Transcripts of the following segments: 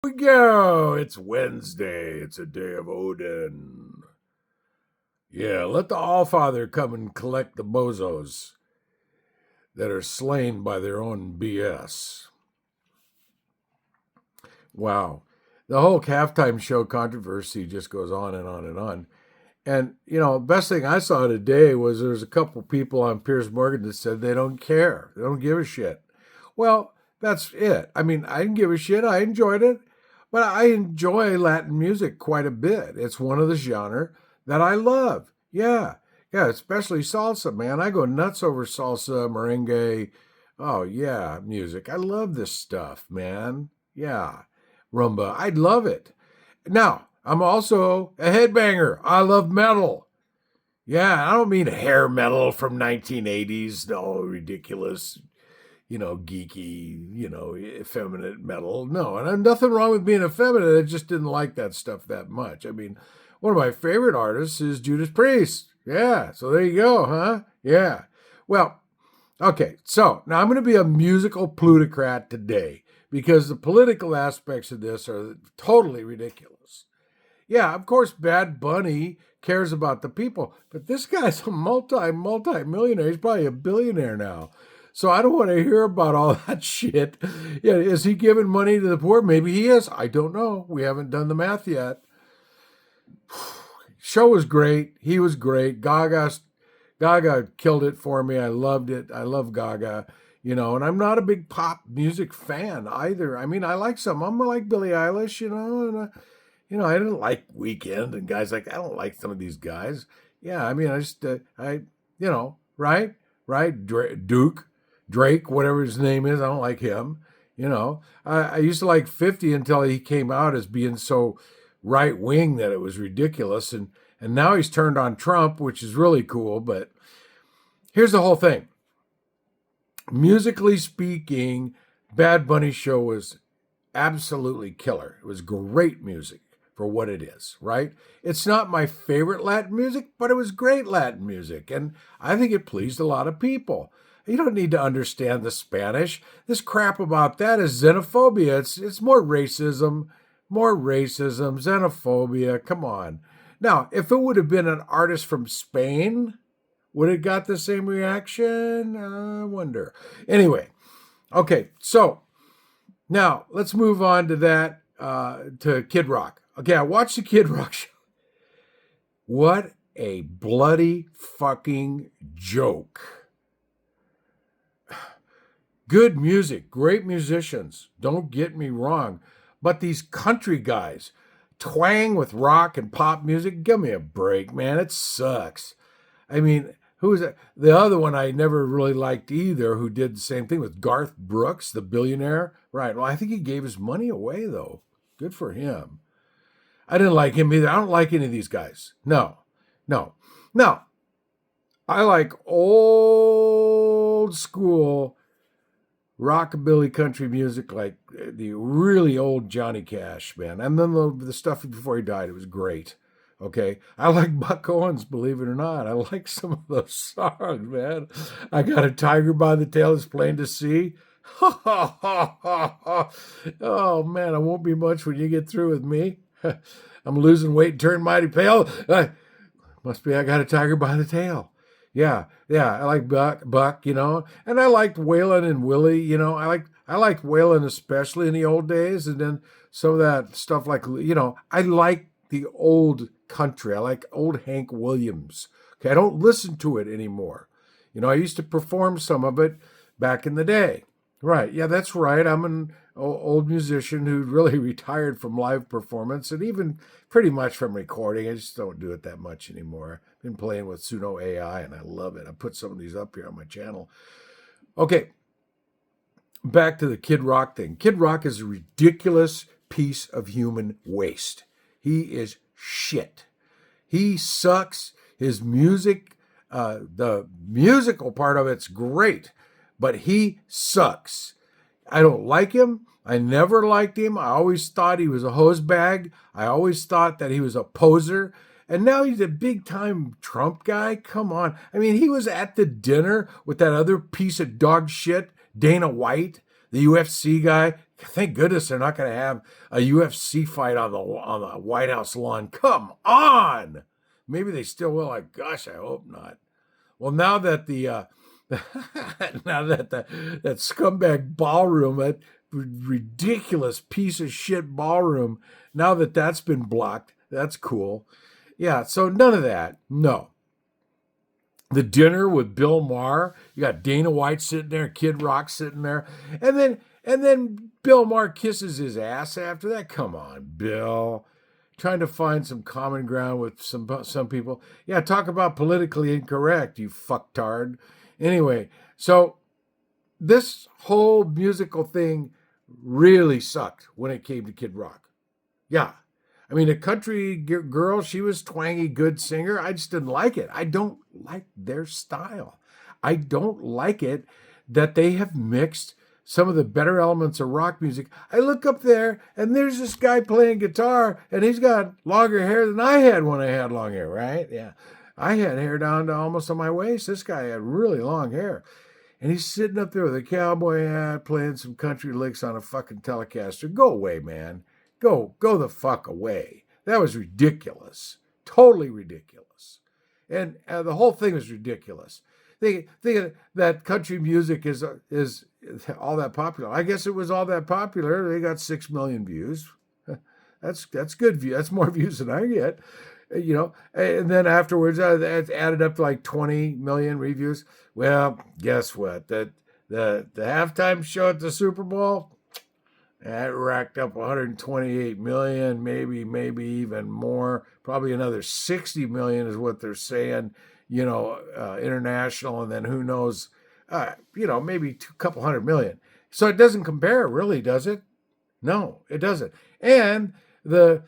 We go. It's Wednesday. It's a day of Odin. Yeah, let the Allfather come and collect the bozos that are slain by their own BS. Wow. The whole halftime show controversy just goes on and on and on. And, best thing I saw today was there's a couple people on Piers Morgan that said they don't care. They don't give a shit. Well, that's it. I mean, I didn't give a shit. I enjoyed it. But I enjoy Latin music quite a bit. It's one of the genre that I love. Yeah. Yeah, especially salsa, man. I go nuts over salsa, merengue. Oh, yeah, music. I love this stuff, man. Yeah. Rumba. I love it. Now, I'm also a headbanger. I love metal. Yeah, I don't mean hair metal from 1980s. No, ridiculous, geeky, effeminate metal. No, and nothing wrong with being effeminate. I just didn't like that stuff that much. I mean, one of my favorite artists is Judas Priest. Yeah, so there you go, huh? Yeah. Well, okay, so now I'm going to be a musical plutocrat today because the political aspects of this are totally ridiculous. Yeah, of course, Bad Bunny cares about the people, but this guy's a multi-millionaire. He's probably a billionaire now. So I don't want to hear about all that shit. Yeah, is he giving money to the poor? Maybe he is. I don't know. We haven't done the math yet. Show was great. He was great. Gaga killed it for me. I loved it. I love Gaga. And I'm not a big pop music fan either. I mean, I like some. I'm like Billie Eilish, and I didn't like Weekend and guys like I don't like some of these guys. Yeah, I mean, I just right, Drake, whatever his name is, I don't like him. I used to like 50 until he came out as being so right wing that it was ridiculous, and now he's turned on Trump, which is really cool. But here's the whole thing. Musically speaking, Bad Bunny show was absolutely killer. It was great music for what it is, right? It's not my favorite Latin music, but it was great Latin music, and I think it pleased a lot of people. You don't need to understand the Spanish. This crap about that is xenophobia. It's more racism, xenophobia. Come on. Now, if it would have been an artist from Spain, would it got the same reaction? I wonder. Anyway, okay, so now let's move on to that, to Kid Rock. Okay, I watched the Kid Rock show. What a bloody fucking joke. Good music, great musicians, don't get me wrong. But these country guys twang with rock and pop music, give me a break, man. It sucks. I mean, who is that? The other one I never really liked either, who did the same thing with Garth Brooks, the billionaire. Right. Well, I think he gave his money away, though. Good for him. I didn't like him either. I don't like any of these guys. No. Now, I like old school rockabilly country music, like the really old Johnny Cash, man. And then the stuff before he died, it was great. Okay. I like Buck Owens, believe it or not. I like some of those songs, man. I got a tiger by the tail, it's plain to see. Oh, man, I won't be much when you get through with me. I'm losing weight and turning mighty pale. Must be I got a tiger by the tail. Yeah, I like Buck, and I liked Waylon and Willie, I liked Waylon especially in the old days, and then some of that stuff like, I like the old country. I like old Hank Williams. Okay, I don't listen to it anymore. I used to perform some of it back in the day. Right, yeah, that's right. I'm an old musician who really retired from live performance and even pretty much from recording. I just don't do it that much anymore. I've been playing with Suno AI and I love it. I put some of these up here on my channel. Okay, back to the Kid Rock thing. Kid Rock is a ridiculous piece of human waste. He is shit. He sucks. His music, the musical part of it's great, but he sucks. I don't like him. I never liked him. I always thought he was a hose bag. I always thought that he was a poser. And now he's a big time Trump guy. Come on. I mean, he was at the dinner with that other piece of dog shit, Dana White, the UFC guy. Thank goodness they're not going to have a UFC fight on the White House lawn. Come on. Maybe they still will. Like, gosh, I hope not. Well, now that that scumbag ballroom, that ridiculous piece of shit ballroom, now that that's been blocked, that's cool. Yeah, so none of that. No. The dinner with Bill Maher, you got Dana White sitting there, Kid Rock sitting there, and then Bill Maher kisses his ass after that. Come on, Bill. Trying to find some common ground with some people. Yeah, talk about politically incorrect, you fucktard. Anyway, so this whole musical thing really sucked when it came to Kid Rock. Yeah. I mean, a country girl, she was twangy, good singer. I just didn't like it. I don't like their style. I don't like it that they have mixed some of the better elements of rock music. I look up there and there's this guy playing guitar and he's got longer hair than I had when I had long hair, right? Yeah. I had hair down to almost on my waist. This guy had really long hair. And he's sitting up there with a cowboy hat playing some country licks on a fucking Telecaster. Go away, man. Go the fuck away. That was ridiculous. Totally ridiculous. And the whole thing was ridiculous. Thinking that country music is all that popular. I guess it was all that popular. They got 6 million views. That's good view. That's more views than I get. You know, and then afterwards, it added up to like 20 million reviews. Well, guess what? The halftime show at the Super Bowl, that racked up 128 million, maybe even more. Probably another 60 million is what they're saying. You know, international, and then who knows? Maybe a couple hundred million. So it doesn't compare, really, does it? No, it doesn't. And the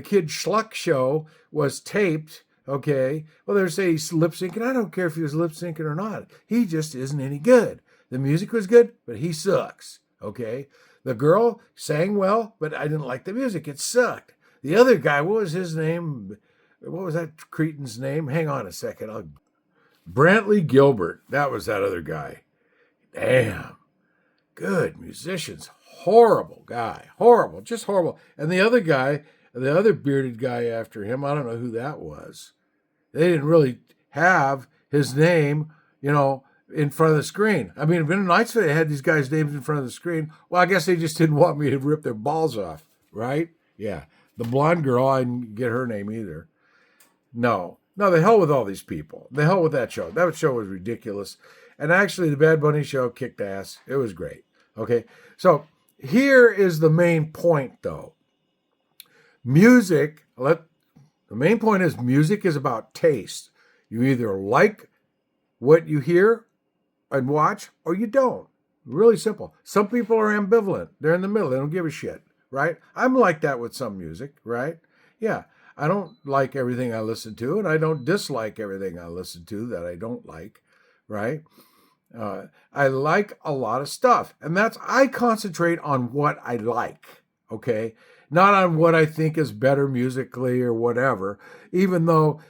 Kid Schluck show was taped. Okay, well, they're saying he's lip syncing. I don't care if he was lip syncing or not. He just isn't any good. The music was good, but he sucks. Okay, the girl sang well, but I didn't like the music. It sucked. The other guy, what was his name? What was that cretin's name? Hang on a second. Brantley Gilbert. That was that other guy. Damn. Good musicians. Horrible guy. Horrible. Just horrible. And the other guy, the other bearded guy after him, I don't know who that was. They didn't really have his name, in front of the screen. I mean, it'd been nice if they had these guys' names in front of the screen. Well, I guess they just didn't want me to rip their balls off, right? Yeah. The blonde girl, I didn't get her name either. No, the hell with all these people. The hell with that show. That show was ridiculous. And actually, the Bad Bunny show kicked ass. It was great. Okay, so here is the main point, though. The main point is music is about taste. You either like what you hear and watch, or you don't. Really simple. Some people are ambivalent. They're in the middle. They don't give a shit, right? I'm like that with some music, right? Yeah. I don't like everything I listen to, and I don't dislike everything I listen to that I don't like, right? I like a lot of stuff, and I concentrate on what I like, okay? Not on what I think is better musically or whatever, even though,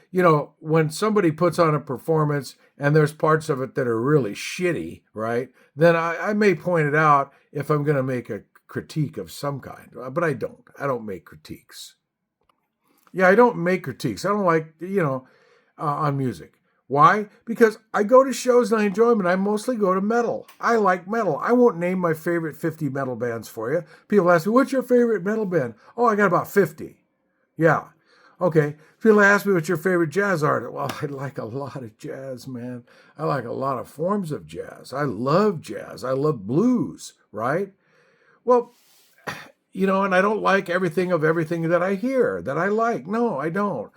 when somebody puts on a performance and there's parts of it that are really shitty, right? Then I may point it out if I'm going to make a critique of some kind, but I don't. I don't make critiques. Yeah, I don't make critiques. I don't like, on music. Why? Because I go to shows and I enjoy them, and I mostly go to metal. I like metal. I won't name my favorite 50 metal bands for you. People ask me, what's your favorite metal band? Oh, I got about 50. Yeah. Okay. People ask me, what's your favorite jazz artist? Well, I like a lot of jazz, man. I like a lot of forms of jazz. I love jazz. I love blues, right? Well, and I don't like everything that I hear, that I like. No, I don't.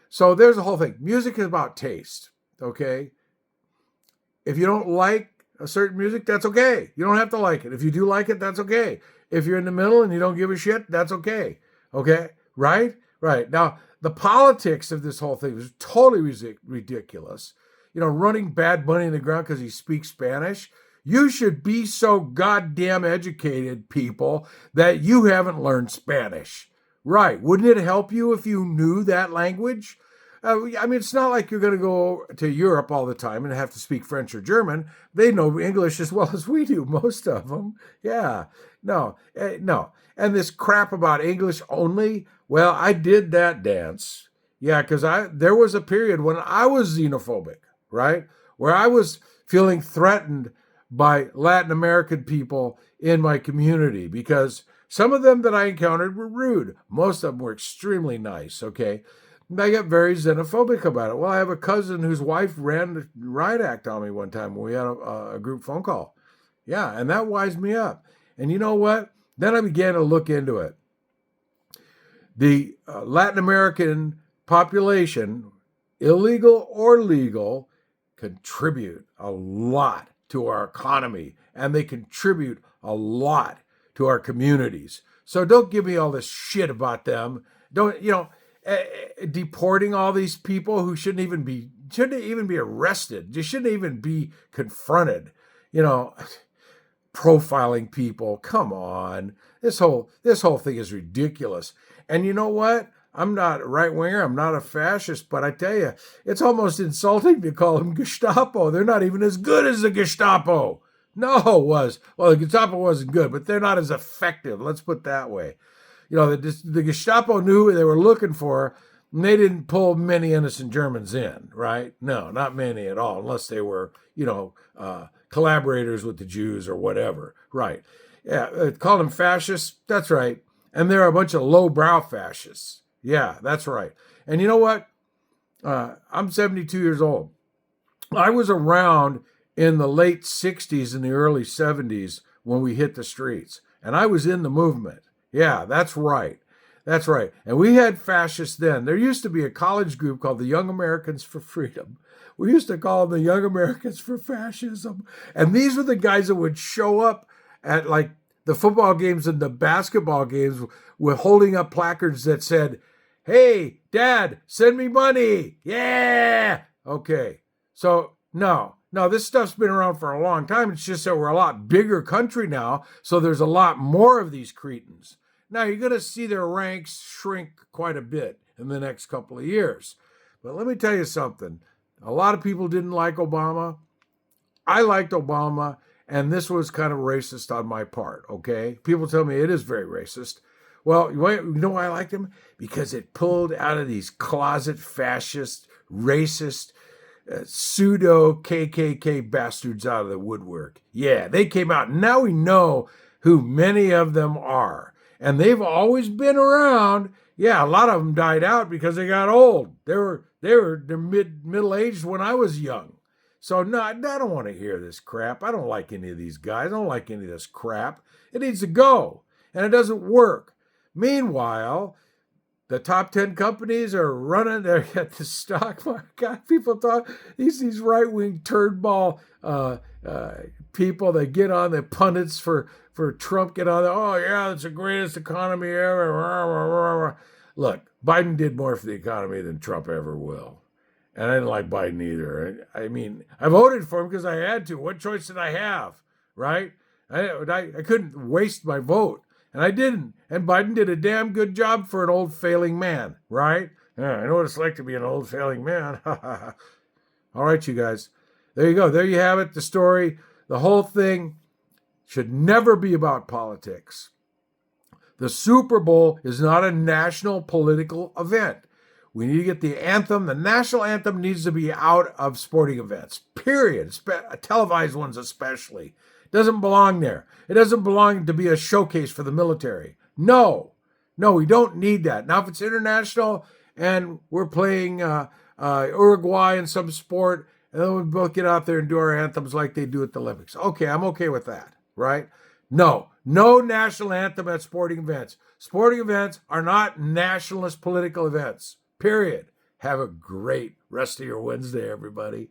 So there's the whole thing. Music is about taste, okay? If you don't like a certain music, that's okay. You don't have to like it. If you do like it, that's okay. If you're in the middle and you don't give a shit, that's okay. Okay? Right? Right. Now, the politics of this whole thing is totally ridiculous. Running Bad Bunny in the ground because he speaks Spanish. You should be so goddamn educated, people, that you haven't learned Spanish. Right. Wouldn't it help you if you knew that language? I mean, it's not like you're going to go to Europe all the time and have to speak French or German. They know English as well as we do, most of them. Yeah, no. And this crap about English only, well, I did that dance. Yeah, because there was a period when I was xenophobic, right? Where I was feeling threatened by Latin American people in my community because some of them that I encountered were rude. Most of them were extremely nice, okay? And I got very xenophobic about it. Well, I have a cousin whose wife ran the riot act on me one time when we had a group phone call. Yeah, and that wised me up. And you know what? Then I began to look into it. The Latin American population, illegal or legal, contribute a lot to our economy, and they contribute a lot to our communities. So don't give me all this shit about them. Don't, deporting all these people who shouldn't even be arrested. They shouldn't even be confronted. Profiling people. Come on. This whole thing is ridiculous. And you know what? I'm not a right winger. I'm not a fascist, but I tell you, it's almost insulting to call them Gestapo. They're not even as good as the Gestapo. No, it was. Well, the Gestapo wasn't good, but they're not as effective. Let's put it that way. The Gestapo knew who they were looking for, and they didn't pull many innocent Germans in, right? No, not many at all, unless they were, collaborators with the Jews or whatever, right? Yeah, call them fascists. That's right. And they're a bunch of lowbrow fascists. Yeah, that's right. And you know what? I'm 72 years old. I was around in the late 60s and the early 70s when we hit the streets. And I was in the movement. Yeah, that's right. That's right. And we had fascists then. There used to be a college group called the Young Americans for Freedom. We used to call them the Young Americans for Fascism. And these were the guys that would show up at like the football games and the basketball games with holding up placards that said, "Hey, Dad, send me money." Yeah. Okay. So, no, this stuff's been around for a long time. It's just that we're a lot bigger country now. So there's a lot more of these cretins. Now, you're going to see their ranks shrink quite a bit in the next couple of years. But let me tell you something. A lot of people didn't like Obama. I liked Obama, and this was kind of racist on my part, okay? People tell me it is very racist. Well, you know why I liked him? Because it pulled out of these closet fascist, racist, pseudo KKK bastards out of the woodwork. Yeah, they came out. Now we know who many of them are. And they've always been around. Yeah, a lot of them died out because they got old. They're middle aged when I was young. So no, I don't want to hear this crap. I don't like any of these guys. I don't like any of this crap. It needs to go, and it doesn't work. Meanwhile, the top 10 companies are running. They're at the stock market. God, people talk these right wing turd ball people that get on the pundits for Trump get on there. Oh yeah, it's the greatest economy ever. Look, Biden did more for the economy than Trump ever will. And I didn't like Biden either. I mean, I voted for him because I had to. What choice did I have, right? I couldn't waste my vote. And I didn't. And Biden did a damn good job for an old failing man, right? Yeah, I know what it's like to be an old failing man. All right, you guys. There you go. There you have it. The story. The whole thing should never be about politics. The Super Bowl is not a national political event. We need to get the anthem. The national anthem needs to be out of sporting events, period. Televised ones especially. It doesn't belong there. It doesn't belong to be a showcase for the military. No, we don't need that. Now, if it's international and we're playing Uruguay in some sport, and then we both get out there and do our anthems like they do at the Olympics. Okay, I'm okay with that, right? No national anthem at sporting events. Sporting events are not nationalist political events. Period. Have a great rest of your Wednesday, everybody.